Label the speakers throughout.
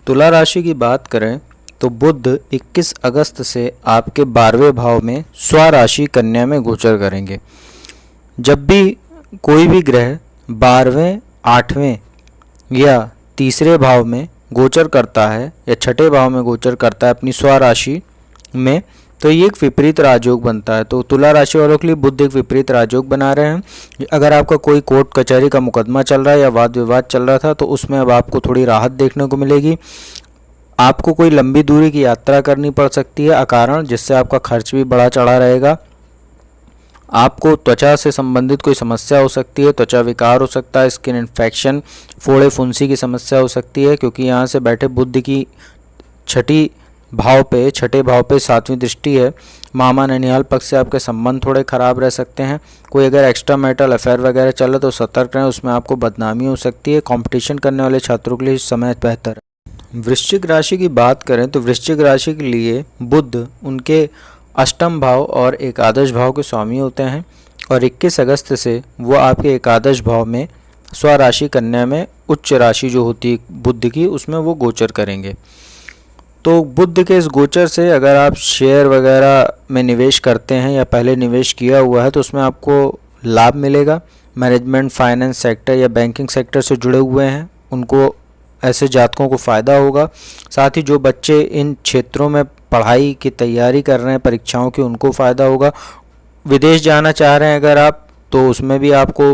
Speaker 1: तुला राशि की बात करें तो बुध 21 अगस्त से आपके 12वें भाव में स्वराशि कन्या में गोचर करेंगे। जब भी कोई भी ग्रह 12वें, 8वें या तीसरे भाव में गोचर करता है या छठे भाव में गोचर करता है अपनी स्वराशि में, तो ये एक विपरीत राजयोग बनता है। तो तुला राशि वालों के लिए बुध एक विपरीत राजयोग बना रहे हैं। अगर आपका कोई कोर्ट कचहरी का मुकदमा चल रहा है या वाद विवाद चल रहा था तो उसमें अब आपको थोड़ी राहत देखने को मिलेगी। आपको कोई लंबी दूरी की यात्रा करनी पड़ सकती है अकारण, जिससे आपका खर्च भी बढ़ा चढ़ा रहेगा। आपको त्वचा से संबंधित कोई समस्या हो सकती है, त्वचा विकार हो सकता है, स्किन इन्फेक्शन, फोड़े फुंसी की समस्या हो सकती है, क्योंकि यहाँ से बैठे बुध की छठे भाव पे 7वीं दृष्टि है। मामा ननिहाल पक्ष से आपके संबंध थोड़े खराब रह सकते हैं। कोई अगर एक्स्ट्रा मैरिटल अफेयर वगैरह चल रहा है तो सतर्क रहें, उसमें आपको बदनामी हो सकती है। कंपटीशन करने वाले छात्रों के लिए इस समय बेहतर है। वृश्चिक राशि की बात करें तो वृश्चिक राशि के लिए बुध उनके अष्टम भाव और एकादश भाव के स्वामी होते हैं और 21 अगस्त से वो आपके एकादश भाव में स्वराशि कन्या में उच्च राशि जो होती है बुध की, उसमें वो गोचर करेंगे। तो बुध के इस गोचर से अगर आप शेयर वगैरह में निवेश करते हैं या पहले निवेश किया हुआ है तो उसमें आपको लाभ मिलेगा। मैनेजमेंट, फाइनेंस सेक्टर या बैंकिंग सेक्टर से जुड़े हुए हैं उनको, ऐसे जातकों को फ़ायदा होगा। साथ ही जो बच्चे इन क्षेत्रों में पढ़ाई की तैयारी कर रहे हैं परीक्षाओं की, उनको फ़ायदा होगा। विदेश जाना चाह रहे हैं अगर आप, तो उसमें भी आपको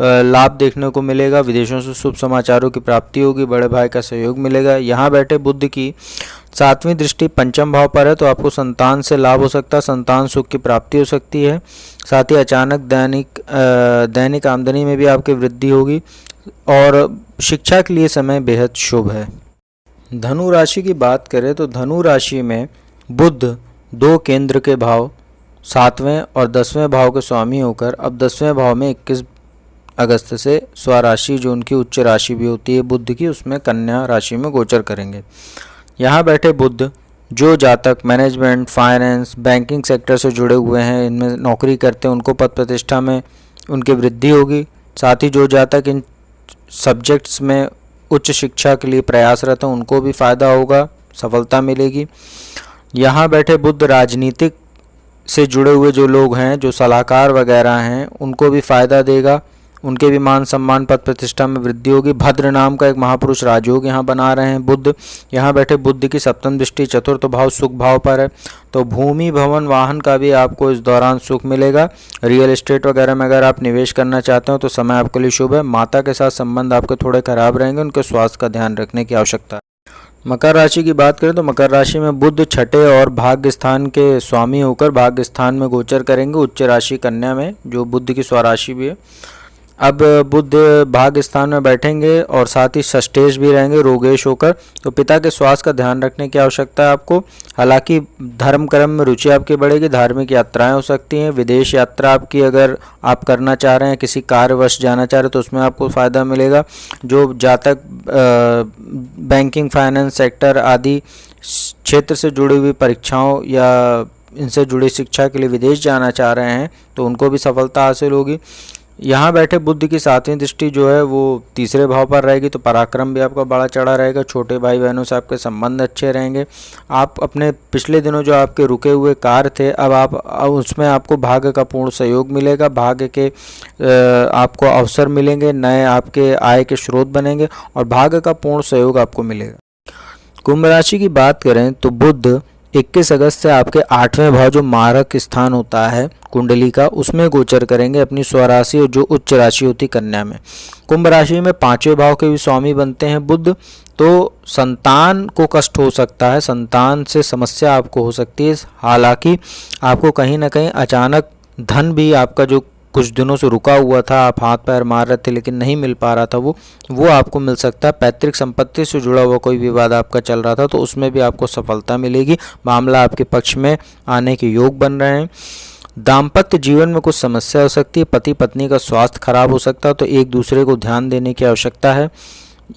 Speaker 1: लाभ देखने को मिलेगा। विदेशों से शुभ समाचारों की प्राप्ति होगी, बड़े भाई का सहयोग मिलेगा। यहाँ बैठे बुध की 7वीं दृष्टि पंचम भाव पर है तो आपको संतान से लाभ हो सकता है, संतान सुख की प्राप्ति हो सकती है। साथ ही अचानक दैनिक आमदनी में भी आपकी वृद्धि होगी और शिक्षा के लिए समय बेहद शुभ है। धनु राशि की बात करें तो धनु राशि में बुध 2 केंद्र के भाव 7वें और 10वें भाव के स्वामी होकर अब 10वें भाव में 21 अगस्त से स्वराशि जो उनकी उच्च राशि भी होती है बुध की, उसमें कन्या राशि में गोचर करेंगे। यहाँ बैठे बुध जो जातक मैनेजमेंट, फाइनेंस, बैंकिंग सेक्टर से जुड़े हुए हैं, इनमें नौकरी करते हैं, उनको पद प्रतिष्ठा में उनकी वृद्धि होगी। साथ ही जो जातक इन सब्जेक्ट्स में उच्च शिक्षा के लिए प्रयासरत हैं उनको भी फ़ायदा होगा, सफलता मिलेगी। यहाँ बैठे बुध राजनीतिक से जुड़े हुए जो लोग हैं, जो सलाहकार वगैरह हैं, उनको भी फ़ायदा देगा, उनके भी मान सम्मान पद प्रतिष्ठा में वृद्धि होगी। भद्र नाम का एक महापुरुष राजयोग यहाँ बना रहे हैं बुध। यहाँ बैठे बुध की 7वीं दृष्टि चतुर्थ भाव सुख भाव पर है तो भूमि, भवन, वाहन का भी आपको इस दौरान सुख मिलेगा। रियल एस्टेट वगैरह में अगर आप निवेश करना चाहते हो तो समय आपके लिए शुभ है। माता के साथ संबंध आपके थोड़े खराब रहेंगे, उनके स्वास्थ्य का ध्यान रखने की आवश्यकता है। मकर राशि की बात करें तो मकर राशि में बुध छठे और भाग्य स्थान के स्वामी होकर भाग्य स्थान में गोचर करेंगे उच्च राशि कन्या में, जो बुध की स्वराशि भी है। अब बुध भाग्य स्थान में बैठेंगे और साथ ही षष्ठेश भी रहेंगे रोगेश होकर, तो पिता के स्वास्थ्य का ध्यान रखने की आवश्यकता है आपको। हालांकि धर्म कर्म में रुचि आपकी बढ़ेगी, धार्मिक यात्राएं हो सकती हैं। विदेश यात्रा आपकी अगर आप करना चाह रहे हैं, किसी कार्यवश जाना चाह रहे हैं तो उसमें आपको फ़ायदा मिलेगा। जो जातक बैंकिंग, फाइनेंस सेक्टर आदि क्षेत्र से जुड़ी हुई परीक्षाओं या इनसे जुड़ी शिक्षा के लिए विदेश जाना चाह रहे हैं तो उनको भी सफलता हासिल होगी। यहाँ बैठे बुध की 7वीं दृष्टि जो है वो तीसरे भाव पर रहेगी तो पराक्रम भी आपका बड़ा चढ़ा रहेगा। छोटे भाई बहनों से आपके संबंध अच्छे रहेंगे। आप अपने पिछले दिनों जो आपके रुके हुए कार्य थे अब उसमें आपको भाग्य का पूर्ण सहयोग मिलेगा। भाग्य के आपको अवसर मिलेंगे, नए आपके आय के स्रोत बनेंगे और भाग्य का पूर्ण सहयोग आपको मिलेगा। कुंभ राशि की बात करें तो बुध 21 अगस्त से आपके 8वें भाव जो मारक स्थान होता है कुंडली का, उसमें गोचर करेंगे अपनी स्वराशि और जो उच्च राशि होती कन्या में। कुंभ राशि में 5वें भाव के भी स्वामी बनते हैं बुध, तो संतान को कष्ट हो सकता है, संतान से समस्या आपको हो सकती है। हालांकि आपको कहीं ना कहीं अचानक धन भी आपका जो कुछ दिनों से रुका हुआ था, आप हाथ पैर मार रहे थे लेकिन नहीं मिल पा रहा था, वो आपको मिल सकता है। पैतृक संपत्ति से जुड़ा हुआ कोई विवाद आपका चल रहा था तो उसमें भी आपको सफलता मिलेगी। मामला आपके पक्ष में आने के योग बन रहे हैं। दाम्पत्य जीवन में कुछ समस्या हो सकती है, पति पत्नी का स्वास्थ्य खराब हो सकता है तो एक दूसरे को ध्यान देने की आवश्यकता है।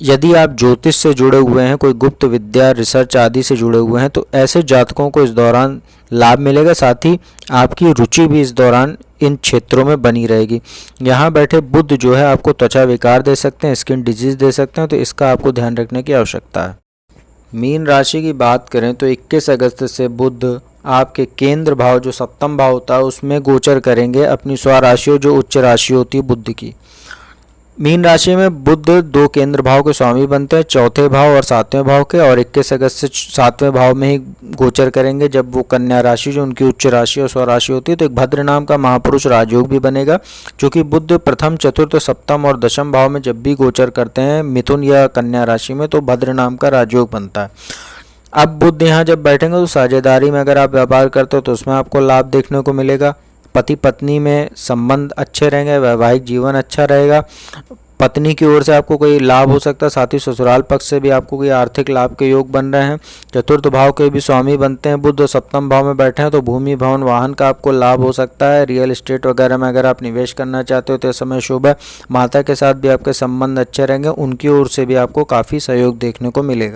Speaker 1: यदि आप ज्योतिष से जुड़े हुए हैं, कोई गुप्त विद्या, रिसर्च आदि से जुड़े हुए हैं तो ऐसे जातकों को इस दौरान लाभ मिलेगा। साथ ही आपकी रुचि भी इस दौरान इन क्षेत्रों में बनी रहेगी। यहाँ बैठे बुध जो है आपको त्वचा विकार दे सकते हैं, स्किन डिजीज दे सकते हैं, तो इसका आपको ध्यान रखने की आवश्यकता है। मीन राशि की बात करें तो 21 अगस्त से बुध आपके केंद्र भाव जो सप्तम भाव होता है उसमें गोचर करेंगे अपनी स्वराशि जो उच्च राशि होती है बुध की। मीन राशि में बुध दो केंद्र भाव के स्वामी बनते हैं, चौथे भाव और सातवें भाव के, और 21 अगस्त से सातवें भाव में ही गोचर करेंगे जब वो कन्या राशि जो उनकी उच्च राशि और स्वराशि होती है। तो एक भद्र नाम का महापुरुष राजयोग भी बनेगा, क्योंकि बुध प्रथम चतुर्थ सप्तम और दशम भाव में जब भी गोचर करते हैं मिथुन या कन्या राशि में तो भद्र नाम का राजयोग बनता है। अब बुध यहाँ जब बैठेंगे तो साझेदारी में अगर आप व्यापार करते हो तो उसमें आपको लाभ देखने को मिलेगा। पति पत्नी में संबंध अच्छे रहेंगे, वैवाहिक जीवन अच्छा रहेगा, पत्नी की ओर से आपको कोई लाभ हो सकता है, साथ ही ससुराल पक्ष से भी आपको कोई आर्थिक लाभ के योग बन रहे हैं। चतुर्थ भाव के भी स्वामी बनते हैं बुध, सप्तम भाव में बैठे हैं तो भूमि भवन वाहन का आपको लाभ हो सकता है। रियल एस्टेट वगैरह में अगर आप निवेश करना चाहते हो तो इस समय शुभ है। माता के साथ भी आपके संबंध अच्छे रहेंगे, उनकी ओर से भी आपको काफ़ी सहयोग देखने को मिलेगा।